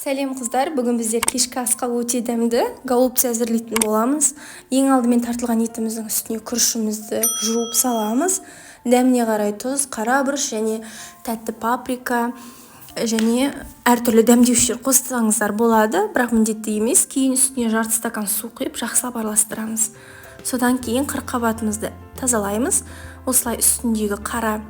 Сәлем қыздар, бүгін біздер кешкі асқа өте дәмді голубцы әзірлейтін боламыз. Ең алдымен тартылған етіміздің үстіне күрішімізді жуып саламыз. Дәміне қарай тұз, қара бұрыш және тәтті паприка және әртүрлі дәмдеушілер қоссаңыздар болады, бірақ міндетті емес. Кейін үстіне жарты стакан су құйып жақсылап араластырамыз. Содан кейін қырыққабатымызды тазалаймыз. Осылай үстіндегі қара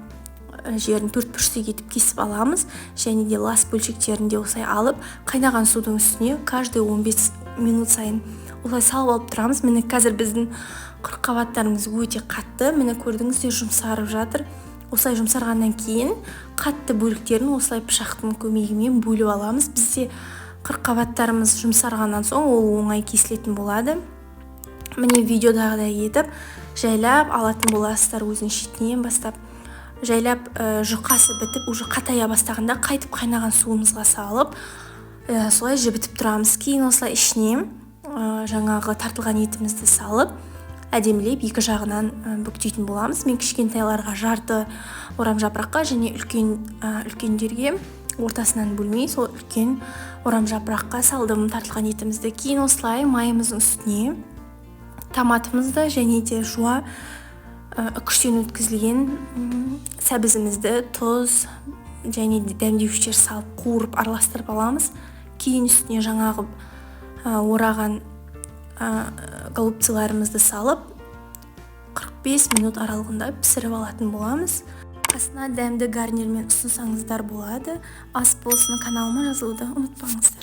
жерін төрт бөлшек етіп кесіп аламыз, және де лас бөлшектерін де осылай алып, қайнаған судың үстіне каждый 15 минут сайын осылай салып алып тұрамыз. Міне қазір біздің қырыққабаттарымыз өте қатты, міне көрдіңіздер, жұмсарып жатыр. Осылай жұмсарғаннан кейін қатты бөліктерін осылай пышақтың көмегімен бөліп аламыз. Бізде қырыққабаттарымыз жұмсарғаннан соң ол оңай кесілетін болады. Міне видеодағыдай етіп жайлап алатын боласыздар, өзінің шетінен бастап. Жайлап жұқасы бітіп, уже қатая бастағанда қайтып қайнаған суымызға салып, солай жібітіп тұрамыз. Кейін осылай ішіне жаңағы тартылған етімізді салып, әдемілеп екі жағынан бүктейтін боламыз. Мен кішкентайларға жарты орам жапыраққа және үлкендерге ортасынан бөлмей, сол үлкен орам жапыраққа салдым тартылған етімізді. Кейін осылай майымыздың үстіне томатымызды және де жуа күштен өткізілген сәбізімізді, тұз және дәмдеушілер салып қуырып араластырып аламыз. Кейін үстіне жаңағы ораған голубцыларымызды салып 45 минут аралығында пісіріп алатын боламыз. Астына дәмді гарнирмен ұсынсаңыздар болады. Ас болсын, каналыма жазылуды ұмытпаңыздар.